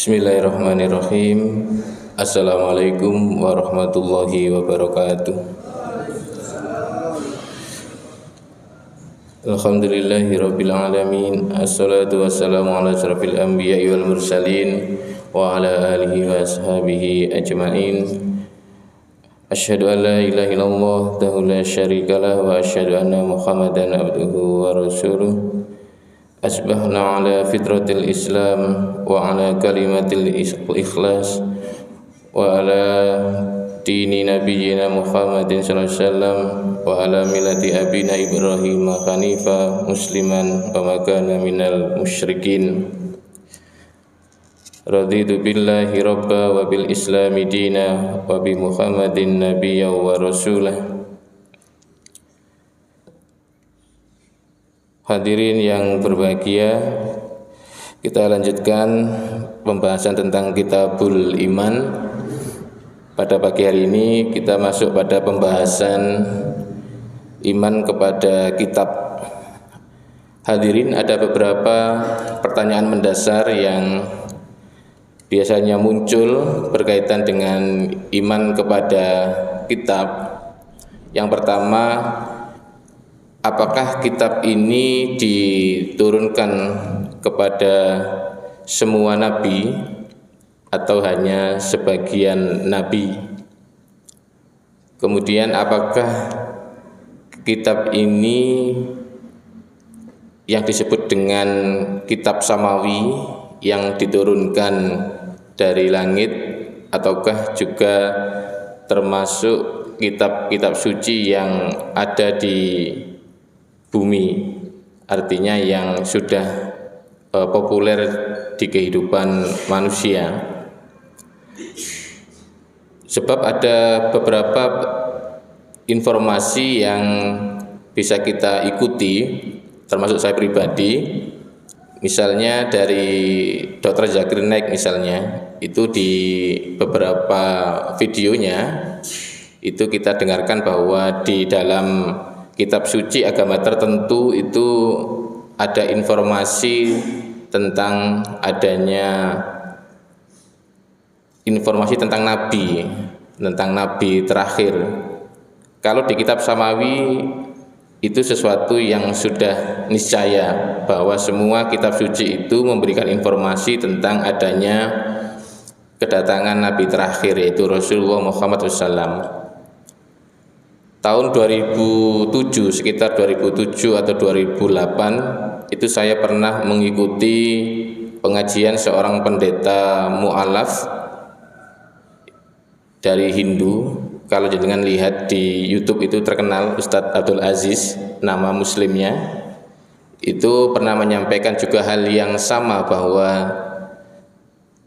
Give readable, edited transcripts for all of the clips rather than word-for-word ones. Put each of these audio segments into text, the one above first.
Bismillahirrahmanirrahim. Assalamualaikum warahmatullahi wabarakatuh. Alhamdulillahirabbil alamin. Assalatu wassalamu ala asyrafil anbiya'i wal mursalin wa ala alihi wa ashabihi ajmain. Asyhadu an la ilaha illallah wahdahu la syarikalah wa asyhadu anna Muhammadan abduhu wa rasuluh. Asbahna ala fitratil Islam wa ala kalimatil ikhlas wa ala dini nabiyyina Muhammadin sallallahu alaihi wasallam wa ala millati abina Ibrahim hanifa musliman wa ma kana minal musyrikin. Raditu billahi rabba wa bil islami dina wa bi Muhammadin nabiyya wa rasulah. Hadirin yang berbahagia, kita lanjutkan pembahasan tentang Kitabul Iman. Pada pagi hari ini kita masuk pada pembahasan iman kepada kitab. Hadirin, ada beberapa pertanyaan mendasar yang biasanya muncul berkaitan dengan iman kepada kitab. Yang pertama, apakah kitab ini diturunkan kepada semua nabi atau hanya sebagian nabi? Kemudian apakah kitab ini yang disebut dengan kitab samawi yang diturunkan dari langit ataukah juga termasuk kitab-kitab suci yang ada di bumi, artinya yang sudah populer di kehidupan manusia. Sebab ada beberapa informasi yang bisa kita ikuti, termasuk saya pribadi. Misalnya dari Dr. Zakir Naik misalnya, itu di beberapa videonya itu kita dengarkan bahwa di dalam kitab suci agama tertentu itu ada informasi tentang adanya informasi tentang nabi terakhir. Kalau di kitab samawi itu sesuatu yang sudah niscaya bahwa semua kitab suci itu memberikan informasi tentang adanya kedatangan nabi terakhir, yaitu Rasulullah Muhammad SAW. Tahun 2007, sekitar 2007 atau 2008, itu saya pernah mengikuti pengajian seorang pendeta mu'alaf dari Hindu. Kalau jenengan lihat di YouTube itu terkenal, Ustadz Abdul Aziz, nama muslimnya. Itu pernah menyampaikan juga hal yang sama, bahwa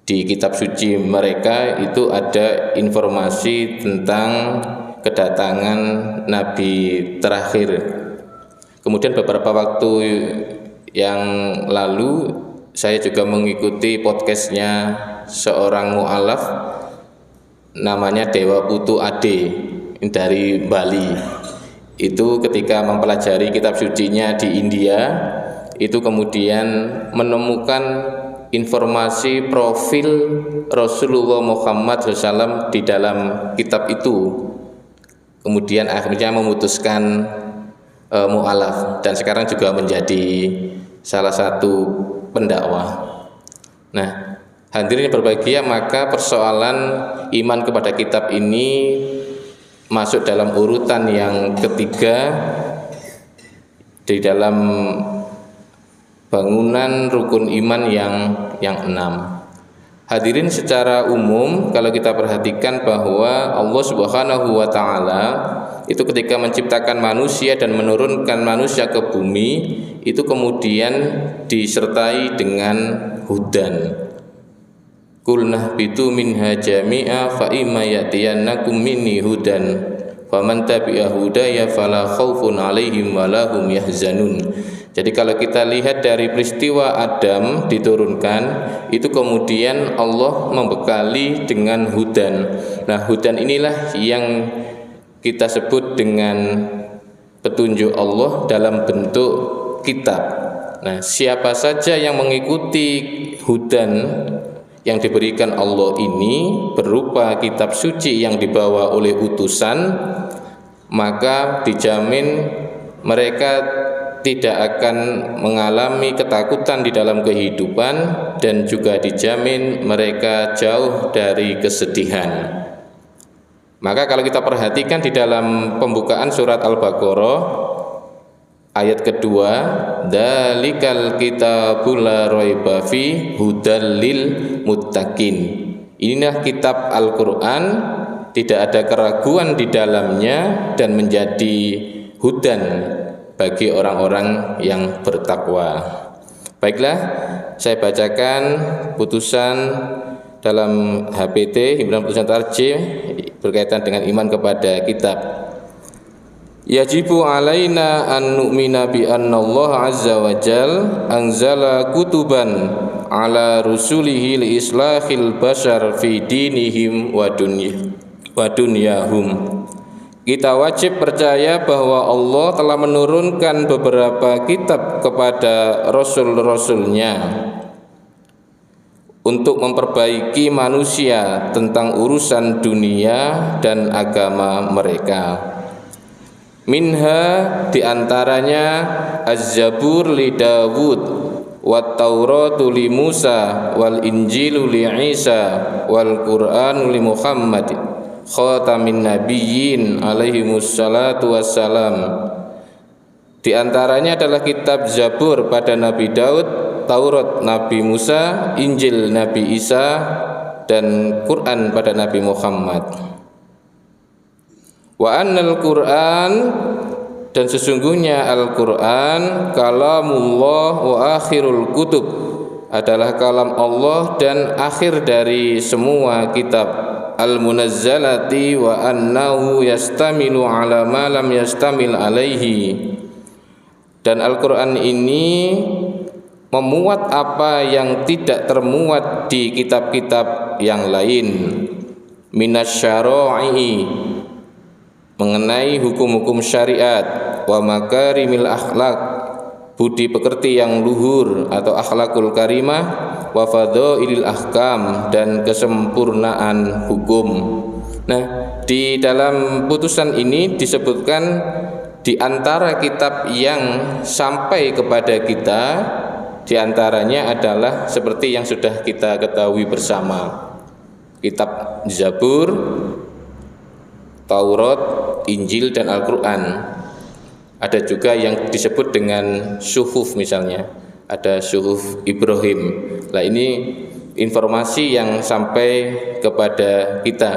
di kitab suci mereka itu ada informasi tentang kedatangan nabi terakhir. Kemudian beberapa waktu yang lalu saya juga mengikuti podcastnya seorang mu'alaf namanya Dewa Putu Ade dari Bali. Itu ketika mempelajari kitab sucinya di India, itu kemudian menemukan informasi profil Rasulullah Muhammad SAW di dalam kitab itu. Kemudian akhirnya memutuskan mu'alaf dan sekarang juga menjadi salah satu pendakwah. Nah, hadirin berbahagia, maka persoalan iman kepada kitab ini masuk dalam urutan yang ketiga di dalam bangunan rukun iman yang 6. Hadirin, secara umum kalau kita perhatikan bahwa Allah Subhanahu wa taala itu ketika menciptakan manusia dan menurunkan manusia ke bumi, itu kemudian disertai dengan hudan. Qul nahbitu minha jami'a fa imma ya'tiyannakum minni hudan faman tabi'a hudaya fala khaufun 'alaihim wa lahum yahzanun. Jadi kalau kita lihat dari peristiwa Adam diturunkan, itu kemudian Allah membekali dengan hudan. Nah, hudan inilah yang kita sebut dengan petunjuk Allah dalam bentuk kitab. Nah, siapa saja yang mengikuti hudan yang diberikan Allah ini berupa kitab suci yang dibawa oleh utusan, maka dijamin mereka tidak akan mengalami ketakutan di dalam kehidupan, dan juga dijamin mereka jauh dari kesedihan. Maka kalau kita perhatikan di dalam pembukaan surat Al-Baqarah ayat kedua, dzalikal kitabul la raiba fi hudal lil muttaqin. Inilah kitab Al-Qur'an, tidak ada keraguan di dalamnya dan menjadi hudan bagi orang-orang yang bertakwa. Baiklah, saya bacakan putusan dalam HPT, himpunan putusan tarjih berkaitan dengan iman kepada kitab. Yajibu alaina an nu'mina bi anna Allah azza wa jal anzala kutuban ala rusulihi li islahil bashar fi dinihim wa dunyahum. Kita wajib percaya bahwa Allah telah menurunkan beberapa kitab kepada rasul-rasulnya untuk memperbaiki manusia tentang urusan dunia dan agama mereka. Minha diantaranya Az-Zabur li Dawud, wat Tauratu li Musa, wal Injilu li Isa, wal Qur'anu li Muhammad khatamin nabiyyin alaihimus salatu wassalam. Di antaranya adalah kitab Zabur pada Nabi Daud, Taurat Nabi Musa, Injil Nabi Isa, dan Quran pada Nabi Muhammad. Wa annal Qur'an, dan sesungguhnya Al-Qur'an kalamullah wa akhirul kutub, adalah kalam Allah dan akhir dari semua kitab. Al-munazzalati wa annahu yastamilu ala ma lam yastamil alaihi, dan Al-Qur'an ini memuat apa yang tidak termuat di kitab-kitab yang lain. Minasyara'i, mengenai hukum-hukum syariat, wa makarimil akhlak, budi pekerti yang luhur atau akhlakul karimah, wa fadhailil ahkam, dan kesempurnaan hukum. Nah, di dalam putusan ini disebutkan di antara kitab yang sampai kepada kita, di antaranya adalah seperti yang sudah kita ketahui bersama, kitab Zabur, Taurat, Injil, dan Al-Quran. Ada juga yang disebut dengan suhuf, misalnya ada suhuf Ibrahim. Nah, ini informasi yang sampai kepada kita,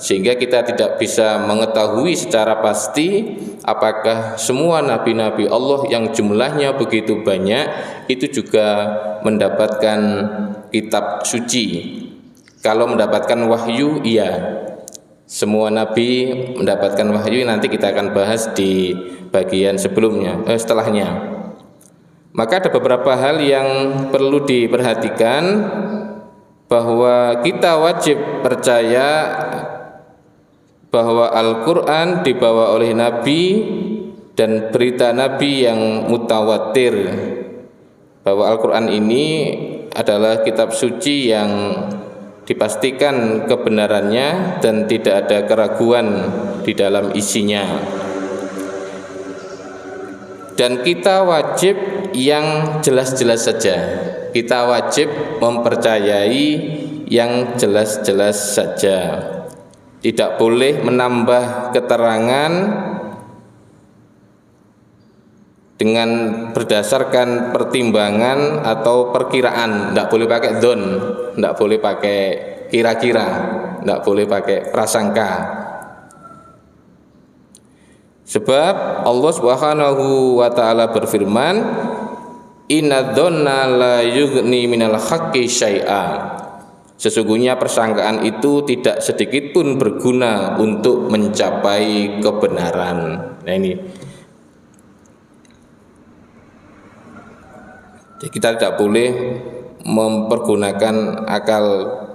sehingga kita tidak bisa mengetahui secara pasti apakah semua nabi-nabi Allah yang jumlahnya begitu banyak itu juga mendapatkan kitab suci. Kalau mendapatkan wahyu, iya, semua nabi mendapatkan wahyu. Nanti kita akan bahas di bagian setelahnya. Maka ada beberapa hal yang perlu diperhatikan, bahwa kita wajib percaya bahwa Al-Quran dibawa oleh Nabi dan berita Nabi yang mutawatir, bahwa Al-Quran ini adalah kitab suci yang dipastikan kebenarannya dan tidak ada keraguan di dalam isinya. Dan kita wajib yang jelas-jelas saja, kita wajib mempercayai yang jelas-jelas saja, tidak boleh menambah keterangan dengan berdasarkan pertimbangan atau perkiraan. Tidak boleh pakai dzon, tidak boleh pakai kira-kira, tidak boleh pakai prasangka. Sebab Allah Subhanahu wa taala berfirman, inna dzonna la yughni minal haqqi syai'a. Sesungguhnya persangkaan itu tidak sedikit pun berguna untuk mencapai kebenaran. Nah, ini kita tidak boleh mempergunakan akal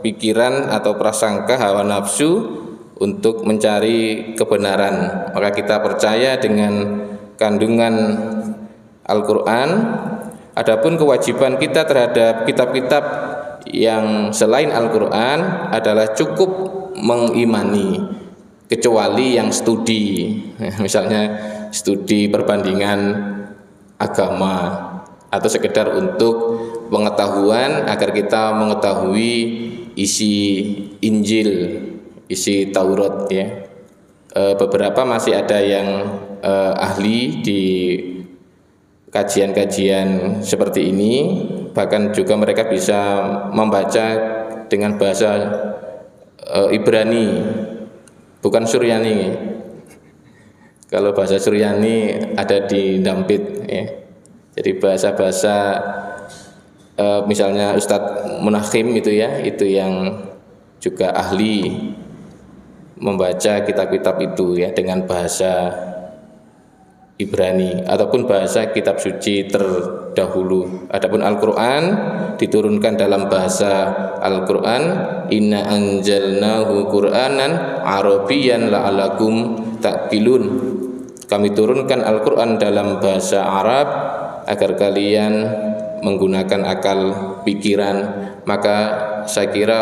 pikiran atau prasangka hawa nafsu untuk mencari kebenaran. Maka kita percaya dengan kandungan Al-Quran. Adapun kewajiban kita terhadap kitab-kitab yang selain Al-Quran adalah cukup mengimani, kecuali yang studi, misalnya studi perbandingan agama atau sekedar untuk pengetahuan agar kita mengetahui isi Injil, isi Taurat ya. Beberapa masih ada yang ahli di kajian-kajian seperti ini, bahkan juga mereka bisa membaca dengan bahasa Ibrani, bukan Suryani. Kalau bahasa Suryani ada di Dampit ya. Jadi bahasa-bahasa misalnya Ustadz Munakhim itu ya, itu yang juga ahli membaca kitab-kitab itu ya dengan bahasa Ibrani ataupun bahasa kitab suci terdahulu. Adapun Al-Qur'an diturunkan dalam bahasa Al-Qur'an, inna anjalnahu Qur'anan Arabiyyan la'alakum ta'qilun. Kami turunkan Al-Qur'an dalam bahasa Arab agar kalian menggunakan akal pikiran. Maka saya kira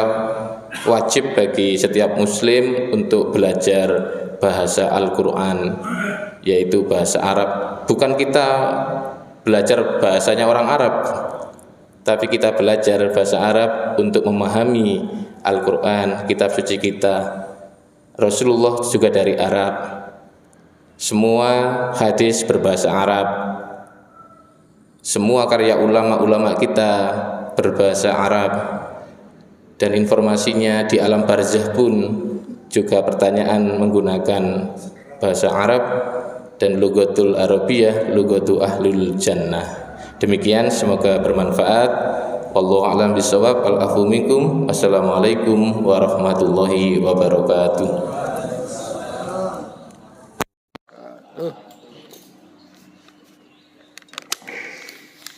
wajib bagi setiap muslim untuk belajar bahasa Al-Qur'an, yaitu bahasa Arab. Bukan kita belajar bahasanya orang Arab, tapi kita belajar bahasa Arab untuk memahami Al-Qur'an, kitab suci kita. Rasulullah juga dari Arab. Semua hadis berbahasa Arab. Semua karya ulama-ulama kita berbahasa Arab. Dan informasinya di alam barzah pun juga pertanyaan menggunakan bahasa Arab, dan lugatul Arabiyah lugatu ahlul jannah. Demikian, semoga bermanfaat. Wallahu a'lam bishawab. Al-afu minkum. Assalamualaikum warahmatullahi wabarakatuh.